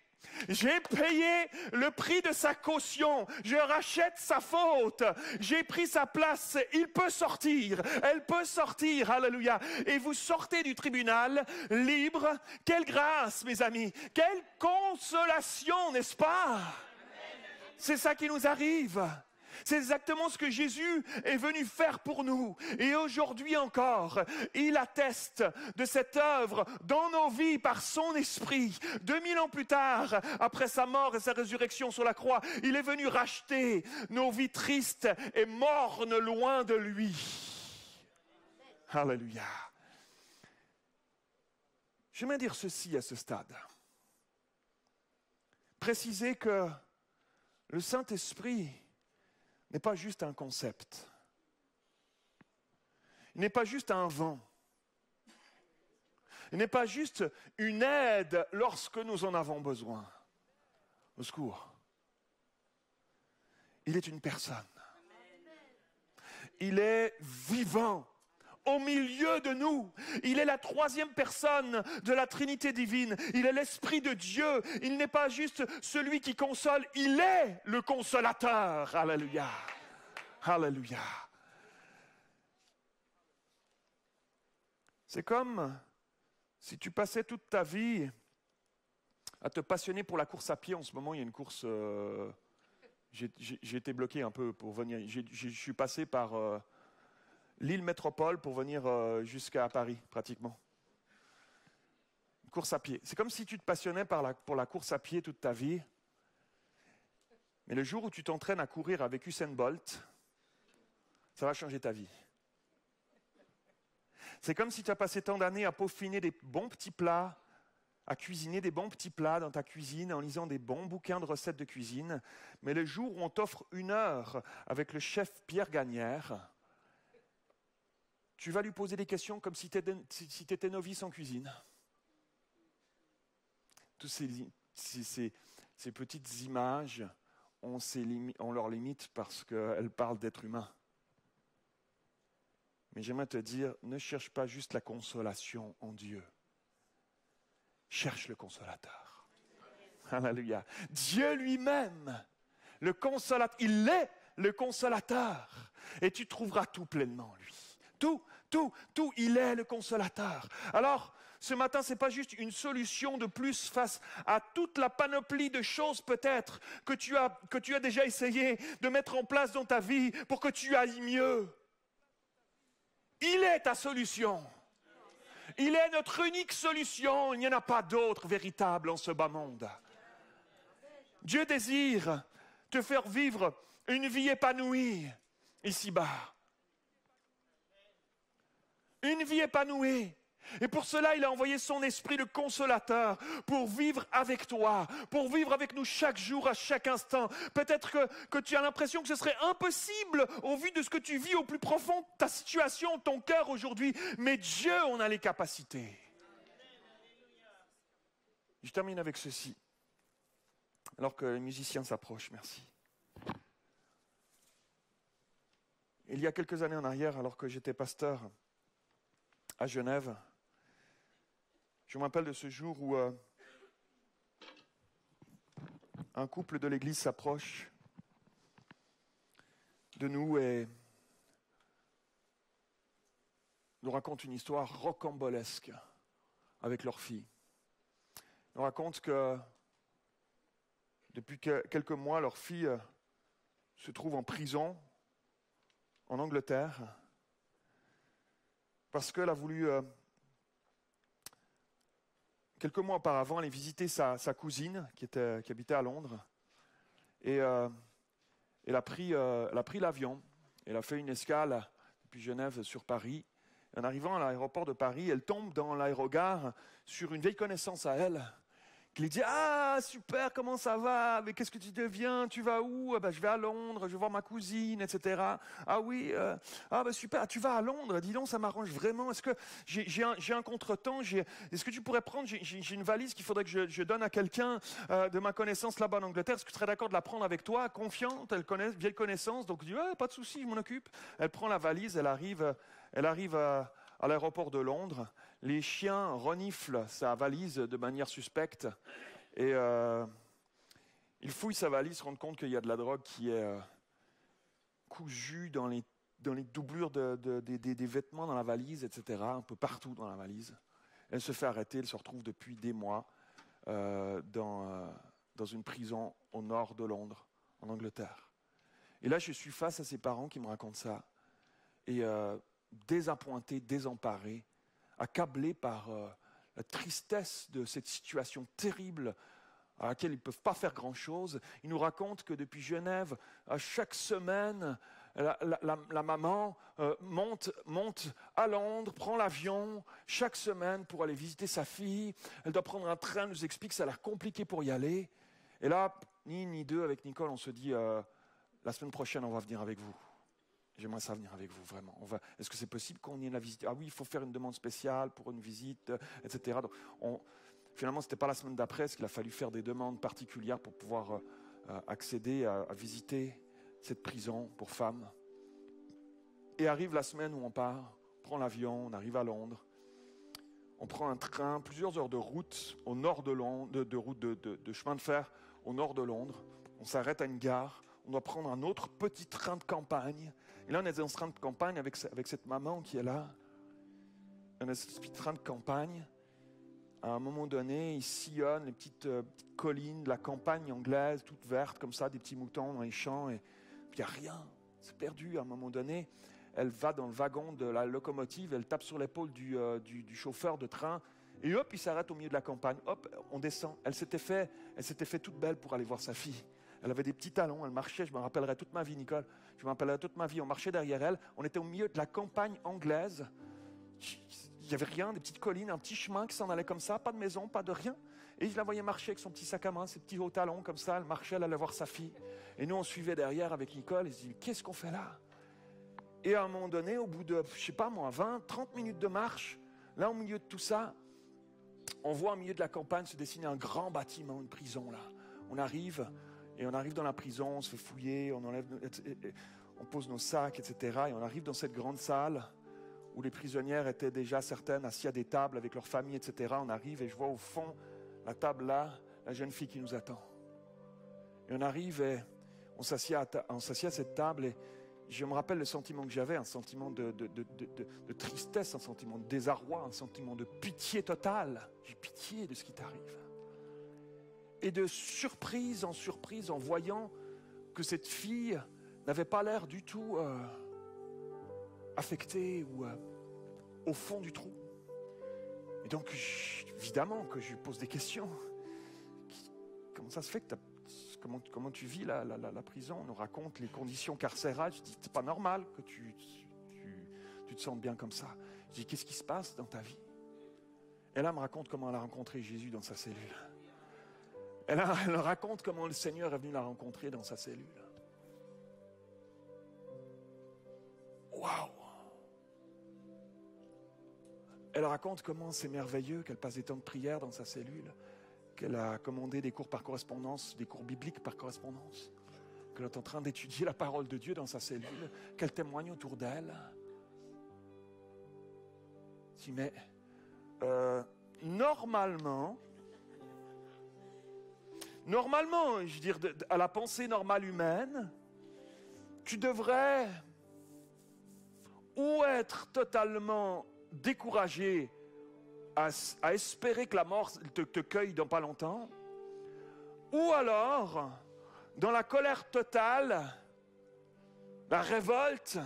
le prix de sa caution, je rachète sa faute, j'ai pris sa place, il peut sortir, elle peut sortir, alléluia. Et vous sortez du tribunal libre, quelle grâce mes amis, quelle consolation, n'est-ce pas? C'est ça qui nous arrive. C'est exactement ce que Jésus est venu faire pour nous. Et aujourd'hui encore, il atteste de cette œuvre dans nos vies par son esprit. 2000 ans plus tard, après sa mort et sa résurrection sur la croix, il est venu racheter nos vies tristes et mornes loin de lui. Alléluia. J'aimerais dire ceci à ce stade. Préciser que le Saint-Esprit n'est pas juste un concept. Il n'est pas juste un vent. Il n'est pas juste une aide lorsque nous en avons besoin. Au secours. Il est une personne. il est vivant au milieu de nous. Il est la troisième personne de la Trinité divine. Il est l'Esprit de Dieu. Il n'est pas juste celui qui console, il est le consolateur. Alléluia. Alléluia. C'est comme si tu passais toute ta vie à te passionner pour la course à pied. En ce moment, il y a une course... J'ai été bloqué un peu pour venir. Je suis passé par l'île métropole pour venir jusqu'à Paris, pratiquement. Une course à pied. C'est comme si tu te passionnais pour la course à pied toute ta vie. Mais le jour où tu t'entraînes à courir avec Usain Bolt, ça va changer ta vie. C'est comme si tu as passé tant d'années à peaufiner des bons petits plats, à cuisiner des bons petits plats dans ta cuisine, en lisant des bons bouquins de recettes de cuisine. Mais le jour où on t'offre 1 heure avec le chef Pierre Gagnère, tu vas lui poser des questions comme si tu étais novice en cuisine. Toutes ces petites images ont leurs limites parce qu'elles parlent d'êtres humains. Mais j'aimerais te dire, ne cherche pas juste la consolation en Dieu. Cherche le consolateur. Alléluia. Dieu lui-même, le consolateur, il est le consolateur. Et tu trouveras tout pleinement en lui. Tout, il est le consolateur. Alors, ce matin, ce n'est pas juste une solution de plus face à toute la panoplie de choses peut-être que tu as déjà essayé de mettre en place dans ta vie pour que tu ailles mieux. Il est ta solution. Il est notre unique solution. Il n'y en a pas d'autre véritable en ce bas monde. Dieu désire te faire vivre une vie épanouie ici-bas. Une vie épanouie. Et pour cela, il a envoyé son esprit, le consolateur, pour vivre avec toi, pour vivre avec nous chaque jour, à chaque instant. Peut-être que tu as l'impression que ce serait impossible au vu de ce que tu vis au plus profond de ta situation, ton cœur aujourd'hui. Mais Dieu en a les capacités. Je termine avec ceci. Alors que les musiciens s'approchent, merci. Il y a quelques années en arrière, alors que j'étais pasteur à Genève, je me rappelle de ce jour où un couple de l'église s'approche de nous et nous raconte une histoire rocambolesque avec leur fille. Ils nous racontent que depuis quelques mois, leur fille se trouve en prison en Angleterre parce qu'elle a voulu... Quelques mois auparavant, elle a visité sa cousine qui habitait à Londres. Et elle a pris l'avion. Elle a fait une escale depuis Genève sur Paris. En arrivant à l'aéroport de Paris, elle tombe dans l'aérogare sur une vieille connaissance à elle qui lui dit « Ah, super, comment ça va? Mais qu'est-ce que tu deviens? Tu vas où? Je vais à Londres, je vais voir ma cousine, etc. Ah oui, super, tu vas à Londres? Dis donc, ça m'arrange vraiment. Est-ce que j'ai un contretemps? Est-ce que tu pourrais prendre? J'ai une valise qu'il faudrait que je donne à quelqu'un de ma connaissance là-bas en Angleterre. Est-ce que tu serais d'accord de la prendre avec toi? Confiante, elle connaît, vieille connaissance. Donc, je dis « pas de souci, je m'en occupe. » Elle prend la valise, elle arrive à l'aéroport de Londres. Les chiens reniflent sa valise de manière suspecte et ils fouillent sa valise, se rendent compte qu'il y a de la drogue qui est cousue dans les doublures des vêtements dans la valise, etc., un peu partout dans la valise. Elle se fait arrêter, elle se retrouve depuis des mois dans une prison au nord de Londres, en Angleterre. Et là, je suis face à ses parents qui me racontent ça. Et désappointés, désemparés, accablés par la tristesse de cette situation terrible à laquelle ils ne peuvent pas faire grand-chose. Ils nous racontent que depuis Genève, à chaque semaine, la maman monte à Londres, prend l'avion chaque semaine pour aller visiter sa fille. Elle doit prendre un train, elle nous explique que ça a l'air compliqué pour y aller. Et là, ni une ni deux, avec Nicole, on se dit la semaine prochaine, on va venir avec vous. J'aimerais ça venir avec vous, vraiment. Est-ce que c'est possible qu'on y ait la visite? Ah oui, il faut faire une demande spéciale pour une visite, etc. Donc, finalement, ce n'était pas la semaine d'après, parce qu'il a fallu faire des demandes particulières pour pouvoir accéder à visiter cette prison pour femmes. Et arrive la semaine où on part, on prend l'avion, on arrive à Londres. On prend un train, plusieurs heures de route au nord de Londres, de chemin de fer au nord de Londres. On s'arrête à une gare. On doit prendre un autre petit train de campagne. Et là, on est dans ce train de campagne avec cette maman qui est là. On a ce petit train de campagne. À un moment donné, il sillonne les petites collines de la campagne anglaise, toutes vertes comme ça, des petits moutons dans les champs. Et puis il n'y a rien. C'est perdu à un moment donné. Elle va dans le wagon de la locomotive, elle tape sur l'épaule du chauffeur de train. Et hop, il s'arrête au milieu de la campagne. Hop, on descend. Elle s'était fait toute belle pour aller voir sa fille. Elle avait des petits talons, elle marchait, je me rappellerai toute ma vie, Nicole. Je me rappellerai toute ma vie, on marchait derrière elle. On était au milieu de la campagne anglaise. Il n'y avait rien, des petites collines, un petit chemin qui s'en allait comme ça, pas de maison, pas de rien. Et je la voyais marcher avec son petit sac à main, ses petits hauts talons comme ça. Elle marchait, elle allait voir sa fille. Et nous, on suivait derrière avec Nicole. Et je dis, qu'est-ce qu'on fait là? Et à un moment donné, au bout de, je sais pas moi, 20, 30 minutes de marche, là, au milieu de tout ça, on voit au milieu de la campagne se dessiner un grand bâtiment, une prison, là. On arrive dans la prison, on se fait fouiller, on pose nos sacs, etc. Et on arrive dans cette grande salle où les prisonnières étaient déjà certaines assises à des tables avec leurs familles, etc. On arrive et je vois au fond, la table là, la jeune fille qui nous attend. Et on arrive et on s'assied à cette table et je me rappelle le sentiment que j'avais, un sentiment de tristesse, un sentiment de désarroi, un sentiment de pitié totale. J'ai pitié de ce qui t'arrive. Et de surprise en voyant que cette fille n'avait pas l'air du tout affectée ou au fond du trou. Et donc, évidemment que je lui pose des questions. Comment ça se fait que comment tu vis la prison? On nous raconte les conditions carcérales. Je dis, c'est pas normal que tu te sentes bien comme ça. Je dis, qu'est-ce qui se passe dans ta vie? Et là, elle me raconte comment elle a rencontré Jésus dans sa cellule. Elle raconte comment le Seigneur est venu la rencontrer dans sa cellule. Waouh! Elle raconte comment c'est merveilleux qu'elle passe des temps de prière dans sa cellule, qu'elle a commandé des cours par correspondance, des cours bibliques par correspondance, qu'elle est en train d'étudier la parole de Dieu dans sa cellule, qu'elle témoigne autour d'elle. Je dis, mais normalement, je veux dire, à la pensée normale humaine, tu devrais ou être totalement découragé à espérer que la mort te cueille dans pas longtemps, ou alors, dans la colère totale, la révolte,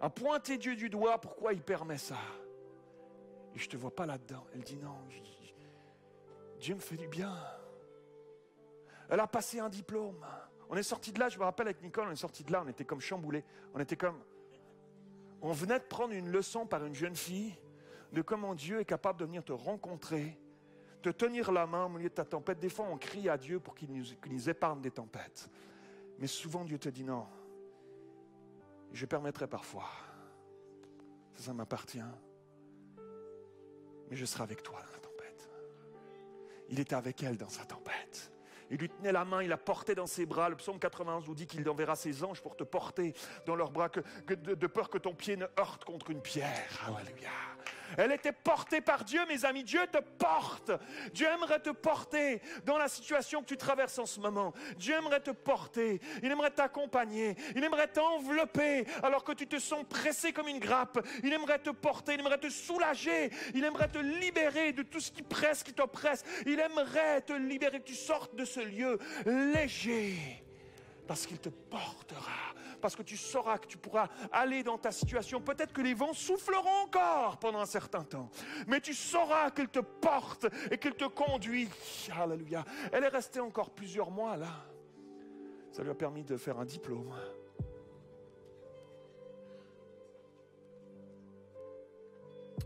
à pointer Dieu du doigt, pourquoi il permet ça? Et je ne te vois pas là-dedans. Elle dit non, Dieu me fait du bien. Elle a passé un diplôme. On est sorti de là, je me rappelle avec Nicole, on est sorti de là, on était comme chamboulés. On venait de prendre une leçon par une jeune fille de comment Dieu est capable de venir te rencontrer, te tenir la main au milieu de ta tempête. Des fois, on crie à Dieu pour qu'il nous épargne des tempêtes. Mais souvent, Dieu te dit non. Je permettrai parfois. Ça m'appartient. Mais je serai avec toi dans la tempête. Il était avec elle dans sa tempête. Il lui tenait la main, il la portait dans ses bras. Le psaume 91 nous dit qu'il enverra ses anges pour te porter dans leurs bras, de peur que ton pied ne heurte contre une pierre. Alléluia. Elle était portée par Dieu, mes amis. Dieu te porte. Dieu aimerait te porter dans la situation que tu traverses en ce moment. Dieu aimerait te porter. Il aimerait t'accompagner. Il aimerait t'envelopper alors que tu te sens pressé comme une grappe. Il aimerait te porter. Il aimerait te soulager. Il aimerait te libérer de tout ce qui presse, qui t'oppresse. Il aimerait te libérer, que tu sortes de ce lieu léger. Parce qu'il te portera, parce que tu sauras que tu pourras aller dans ta situation. Peut-être que les vents souffleront encore pendant un certain temps, mais tu sauras qu'il te porte et qu'il te conduit. Alléluia. Elle est restée encore plusieurs mois là. Ça lui a permis de faire un diplôme.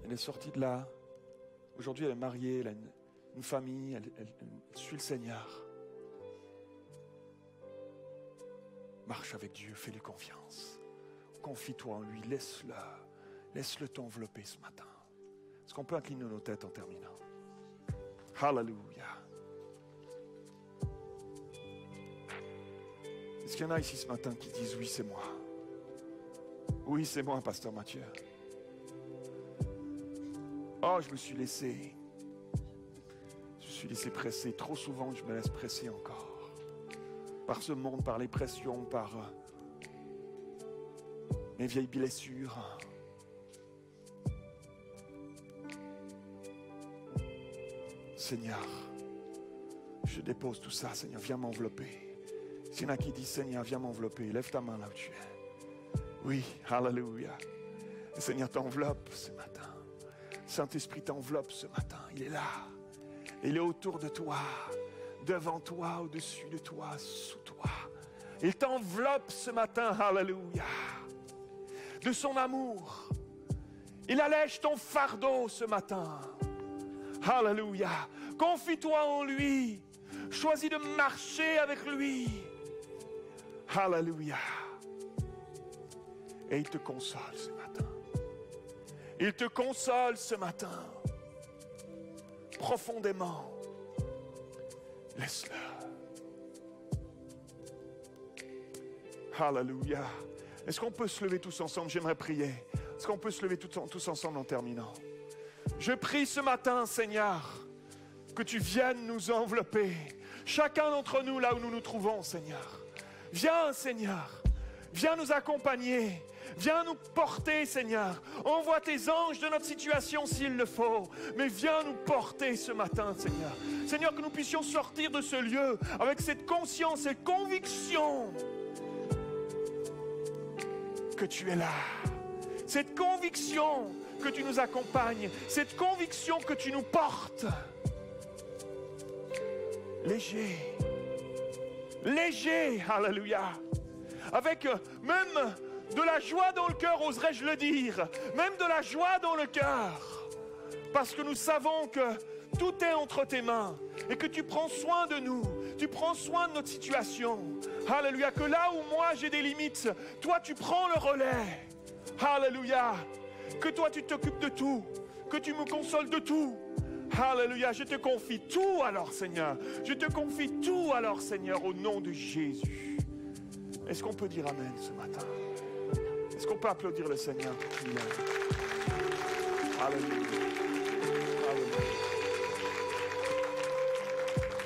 Elle est sortie de là. Aujourd'hui, elle est mariée, elle a une famille, elle suit le Seigneur. Marche avec Dieu, fais-lui confiance. Confie-toi en lui, laisse-le t'envelopper ce matin. Est-ce qu'on peut incliner nos têtes en terminant? Alléluia. Est-ce qu'il y en a ici ce matin qui disent oui, c'est moi? Oui, c'est moi, pasteur Mathieu. Oh, je me suis laissé presser. Trop souvent, je me laisse presser encore. Par ce monde, par les pressions, par mes vieilles blessures. Seigneur, je dépose tout ça. Seigneur, viens m'envelopper. S'il y en a qui disent, Seigneur, viens m'envelopper, lève ta main là où tu es. Oui, alléluia. Le Seigneur t'enveloppe ce matin. Saint-Esprit t'enveloppe ce matin. Il est là. Il est autour de toi, devant toi, au-dessus de toi, sous toi. Il t'enveloppe ce matin, alléluia, de son amour. Il allège ton fardeau ce matin. Alléluia. Confie-toi en lui. Choisis de marcher avec lui. Alléluia. Et il te console ce matin. Il te console ce matin. Profondément. Laisse-le. Alléluia. Est-ce qu'on peut se lever tous ensemble? J'aimerais prier. Est-ce qu'on peut se lever tous ensemble en terminant? Je prie ce matin, Seigneur, que tu viennes nous envelopper. Chacun d'entre nous, là où nous nous trouvons, Seigneur. Viens, Seigneur. Viens nous accompagner. Viens nous porter, Seigneur. Envoie tes anges de notre situation s'il le faut. Mais viens nous porter ce matin, Seigneur. Seigneur, que nous puissions sortir de ce lieu avec cette conscience, cette conviction que tu es là. Cette conviction que tu nous accompagnes. Cette conviction que tu nous portes. Léger. Léger, alléluia. Avec même de la joie dans le cœur, oserais-je le dire. Même de la joie dans le cœur. Parce que nous savons que tout est entre tes mains. Et que tu prends soin de nous. Tu prends soin de notre situation. Alléluia. Que là où moi j'ai des limites, toi tu prends le relais. Alléluia. Que toi tu t'occupes de tout. Que tu me consoles de tout. Alléluia. Je te confie tout alors, Seigneur. Je te confie tout alors, Seigneur, au nom de Jésus. Est-ce qu'on peut dire Amen ce matin? Est-ce qu'on peut applaudir le Seigneur pour qu'il l'aime? Alléluia. Alléluia.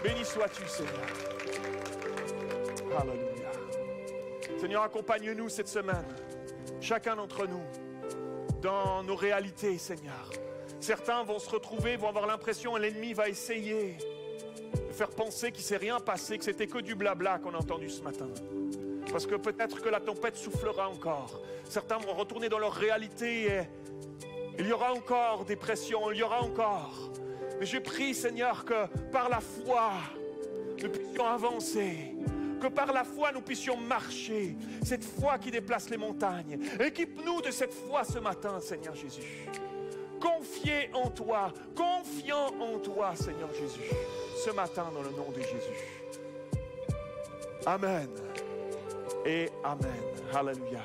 Béni sois-tu, Seigneur. Alléluia. Seigneur, accompagne-nous cette semaine. Chacun d'entre nous. Dans nos réalités, Seigneur. Certains vont se retrouver, vont avoir l'impression que l'ennemi va essayer de faire penser qu'il ne s'est rien passé, que c'était que du blabla qu'on a entendu ce matin. Parce que peut-être que la tempête soufflera encore. Certains vont retourner dans leur réalité et il y aura encore des pressions, il y aura encore. Mais je prie, Seigneur, que par la foi, nous puissions avancer. Que par la foi, nous puissions marcher. Cette foi qui déplace les montagnes. Équipe-nous de cette foi ce matin, Seigneur Jésus. Confiez en toi, confiant en toi, Seigneur Jésus. Ce matin, dans le nom de Jésus. Amen. Et Amen. Alléluia.